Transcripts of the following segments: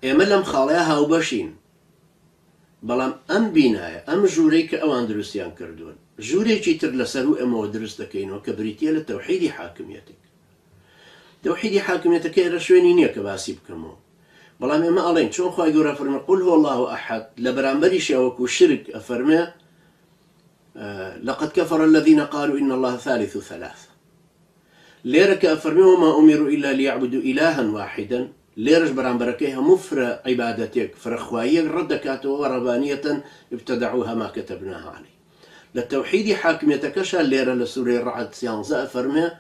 ئێمە لەم خاڵەیە هاوبەشین، بەڵام ئەم بینایە ئەم ژوورەی کە ئەوان دروستیان کردوون ژوورێکی تر لەسەر و ئەمەوە دروست دەکەینەوە کە بریتە لە تەوحیدی حاکمیەتێک. تەوحیدی حاکمیەتەکە ئێرە شوێنی نییە کە باسی بکەمەوە، بەڵام ئێمە ئەڵێن چۆن خوای گەورە فەرمێ قل هو الله ئەحەد، لە بەرامبەری شێوەکو شرک ئەفەرمێ لقد كفر الذين قالوا إن الله ثالث ثلاثة. ليرك أفرمي وما أمروا إلا ليعبدوا إلها واحدا، ليرش برامبركيها مفر عبادتك فرخوايك ردكات وربانية ابتدعوها ما كتبناها عليه. للتوحيد حاكميتك شا ليرة لسورة الرعد سيانزا أفرمي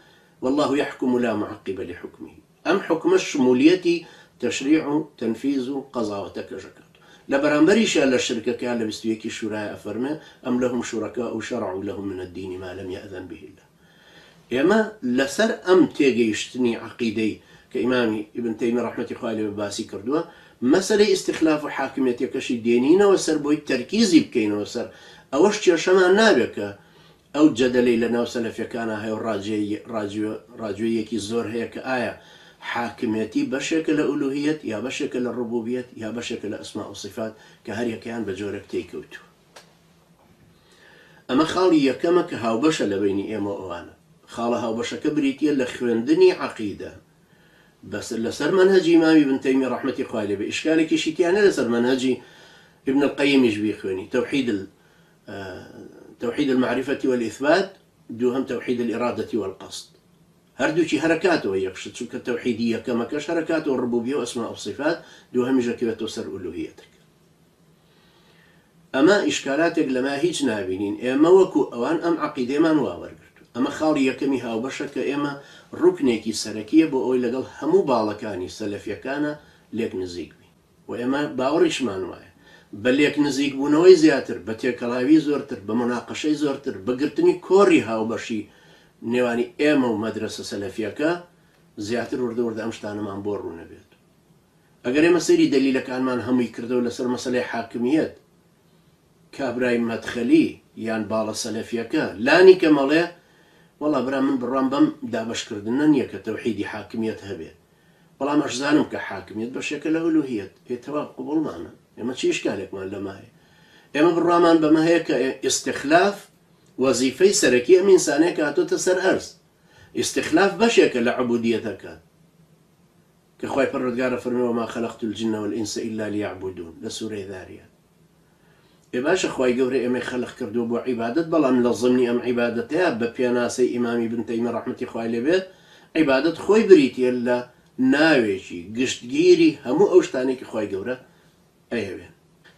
والله يحكم لا معقب لحكمه. أم حكم الشمولية تشريع تنفيذ قضاء وتكجكات. لبرامبري شال الشركة كان لبستويكي الشراء أفرمي أم لهم شركاء شرعوا لهم من الدين ما لم يأذن به الله. إما لسر أم تيجي يشتني عقيدي كإمامي ابن تيمية رحمة الله عليه باسي كردوه مسألة استخلاف حاكمية كشي دينين وسر بوي تركيزي بكين وسر أوش شما نابك أو جدلي لنا وسلف كان هاي راجوية كي زور هيك آية حاكميتي بشكل ألوهية يا بشكل الربوبية يا بشكل أسماء وصفات كهريا كان بجورك تيكوتو. أما خالي كما كهاو بشا لبيني إيما وأنا خالها وبشا كبريتي لخوندني عقيدة بس لسر منهج إمام ابن تيمية رحمة الله عليه بإشكالك شيتيانا لسر منهج ابن القيم يجبي خواني توحيد المعرفة والإثبات دوهم توحيد الإرادة والقصد، هردوشي حركاته ويقصد شو كالتوحيدية كما كش حركاته والربوبية وأسماء وصفات دوهم جاكبة توسر ألوهيتك. أما إشكالاتك لما هيج نابينين إما وكو أوان أم عقيدة ما نواورقرتو أما خالي يكمي هاو بشك إما ركنيكي سركية بو أوي لقل همو بالكاني سلفيا كان ليك نزيق بي وإما باوريش ما نوايا بل ليك نزيق بونوي زياتر بتيكلاوي زورتر بمناقشة زورتر بقرتني كوري هاو بشي نێوانی ئێمە و مەدرسە سەلەفیەکە زیاتر وردە ئەم شتانەمان بۆ ڕوو نەبێت. ئەگەر ئێمە سەیری دەلیلەکانمان هەمووی کردەوە لەسەر مەسەلەی حاکمیەت کابرای مەدخەلی یان باڵە سەلەفیەکە لانی کە مەڵێ وەڵا برا من بڕام بەم دابەشکردنە نییە کە تەوحیدی حاکمیەت هەبێت، بەڵام ئەشزانم کە حاکمیەت بەشێکە لە ئولوهیەت هێتەوە قبوڵمانە، ئێمە چی ئیشکالێکمان لەمە هەیە؟ ئێمە بڕامان بەمە هەیە کە ئیستیخلاف وظيفة سركية من إنسانية كاتو تسر أرز استخلاف بشيك لعبوديتك كخواي پروردگار فرمي وما خلقت الجن والإنس إلا ليعبدون لسورة ذارية إباش خواي قوري إمي خلق كردو بو عبادة بلا ملزمني أم عبادتها ببياناسي إمامي ابن تيمية رحمة خواي لبيت عبادة خواي بريتي إلا ناويشي قشتگيري همو أوشتاني كخواي قوري أيوه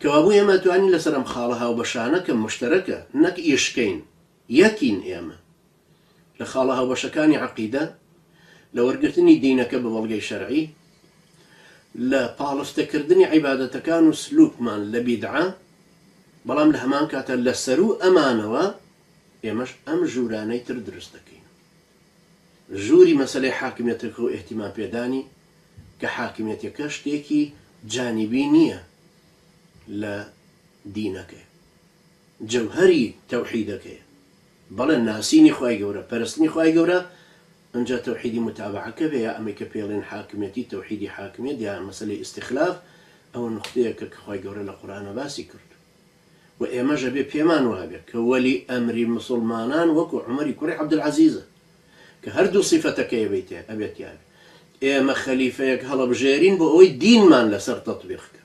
كوابو يما تواني لسرم خالها وبشانة كمشتركة نك إيشكين يكين إيما لخالها وبشكاني عقيدة لو رقتني دينك ببلغي شرعي لا بالفتكردني عبادة كانوا سلوك مان لبيدعة بلام لهمان كاتا لسرو أمانوا إيماش أم جوراني تردرستكين جوري مسألة حاكميتك اهتمام بيداني كحاكميتك شتيكي جانبينية لا دينك جوهري توحيدك بل الناسيني خواي قورا برسني خواي قورا انجا توحيدي متابعك بيا اميك بيلين حاكميتي توحيدي حاكمية دي مسألة استخلاف او نختيك خواي قورا لقرآن باسي كرد وإما جبي بيمان وابك ولي أمر مسلمانان وكو عمري كوري عبد العزيز كهردو صفتك يا بيتي أبيت يا إما خليفيك هلا بجيرين بقوي دين مان لسر تطبيقك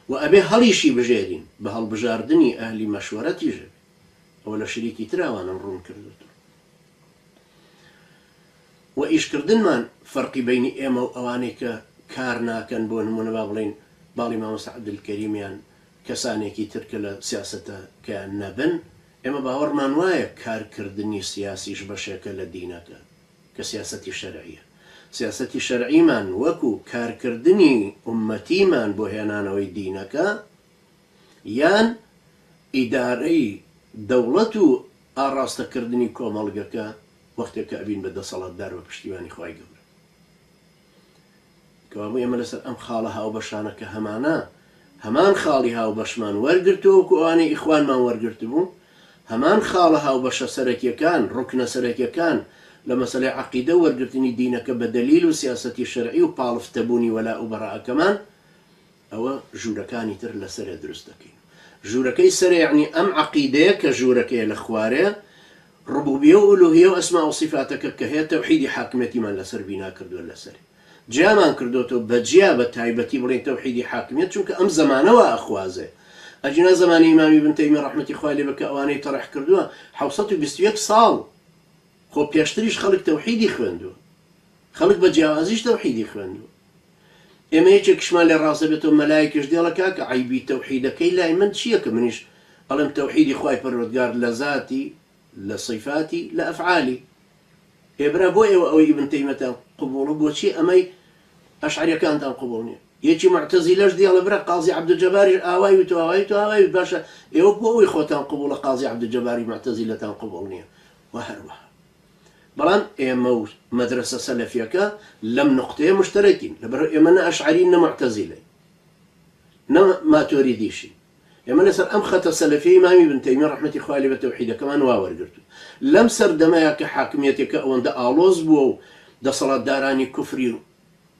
وأبي هليشي بجيرين بهالبجاردني أهلي مشورتي جب ولا شريكي تراوانا نرون كردتو وإيش كردن مان فرقي بين إيما وأوانيك كارنا كان بون منبابلين بالي ما مسعد الكريم يعني كسانێکی ترکە لە سیاسەتە کە نەبن ئێمە باوەڕمان وایە کارکردنی سیاسیش بەشێکە لە دینەکە کە سیاسەتی شەرعیە سیاسەتی شەرعیمان وەکو کارکردنی ئومەتیمان بۆ هێنانەوەی دینەکە یان ئیدارەی دەوڵەت و ئاڕاستەکردنی کۆمەڵگەکە وەختێک کە ئەبین بە دەسەڵاتدار بە پشتیوانی خوای گەورە کەوابوو ئێمە لەسەر ئەم خاڵە هاوبەشانەکە هەمان خاڵی هاوبەشمان وەرگرتووە ئەوانەی ئیخوانمان وەرگرت بوو هەمان خاڵە هاوبەشە سەرەکیەکان ڕوکنە سەرەکیەکان لە مەسەلەی عەقیدە وەرگرتنی دینەکە بە دەلیل و سیاسەتی شەرعی و پاڵفتەبوونی وەلا و بەڕائەکەمان ئەوە ژوورەکانی تر لەسەرێ دروست دەکەین. ژوورەکەی سەر یعنی ئەم عەقیدەیە کە ژوورەکەی لە خوارێ ڕبوبیە و ئولوهیە و ئەسما و صیفاتەکە کە هەیە تەوحیدی حاکمیەتیمان لەسەر بینا کردووە لەسەری جیامان کردوتەوە بەجیا بە تایبەتی بڵێن تەوحیدی حاکمیەت چونکە ئەم زەمانەوە ئەخوازێ ئەجینا زمانی ئیمامی ابن تەیمیە ڕەحمەتی خوای لێ بێ کە ئەوانەی تەڕح کردووە 721 ساڵ خۆ پێشتریش خەڵک تەوحیدی خوێندووە خەڵک بە جیاوازیش تەوحیدی خوێندووە ئێمە یەکێکشمان لێ ڕازە بێتەوە مەلایکەش دێڵە کاکە عیبی تەوحیدەکەی لای من چییە کە منیش ئەڵێم تەوحیدی خوای پەروەردگار لە ذاتی لە صیفاتی لە ئەفعالی هێبرا بۆ ئێوە ئەوەی ابن تەیمیەتان قبوڵە بۆچی ئەمەی ئەشعریەکانتان قبوڵ نییە یەکی معتەزیلەش دێڵە برا قازی عەبدولجەباریش ئاوای و تو ئاوای تو ئاوای باشە ئێوە بۆ ئەوەی خۆتان قبوڵە قازی عەبدولجەباری معتەزیلەتان قبوڵ نییە و هەروەها بەڵام ئێمە و مەدرسە سەلەفیەکە لەم نقطەیە مشتەرەکین لەبەرەوە ئێمە نە ئەشعەرین نە معتەزیلەین نە ماتۆریدیشین ئێمە لەسەر ئەم خەتە سەلەفیە ئیمامی ابن تەیمیە ڕەحمەتی خوای لێ بێ تەوحیدەکەمان وا وەرگرتووە لەم سەردەمەیە کە حاکمیەتێکە ئەوەندە ئاڵۆز بووە و دەسەڵاتدارانی کوفری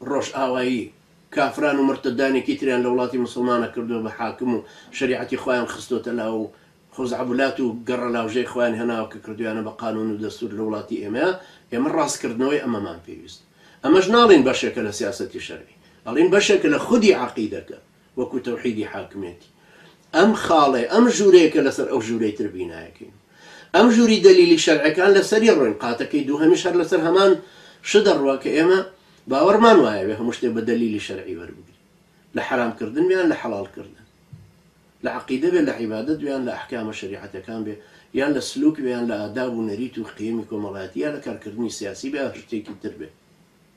ڕۆژ ئاوایی کافران و مرتدانێکی تریان لە وڵاتی مسلمانە کردووە بە حاکم و شریعەتی خۆیان خستۆتە لاو و خۆزعەبولات و گەڕە لاوژەی خۆیان هێناوە کە کردویانە بە قانون و دەستور لە وڵاتی ئێمە ڕاستکردنەوەی ئەمەمان پێویست ئەمەش ناڵین بەشێکە لە سیاسەتی شەرعی ئەڵین بەشێکە لە خودی عەقیدەکە وەکو تەوحیدی حاکمیەتی ئەم خاڵێ ئەم ژوورەیەکە لەسەر ئەو ژوورەی تر بینایەکەین ئەم ژووری دەلیلی شەرعەکان لەسەری ڕۆین قاتەکەی دووهەمیش هەر لەسەر هەمان شدەڕوە کە ئێمە باوەڕمان وایە بێ هەموو شتێک بە دەلیلی شەرعی وەربگرین لە حرامکردن بیان لە حەڵالکردن لە عەقیدە بێ لە عیبادەت بیان لە ئەحکامە شەریعەتەکان بێ یان لە سلوک بیان لە ئاداب و نەریت و قیەمی کۆمەڵایەتی یان لە کارکردنی سیاسی بێ هەر شتێکی تر بێ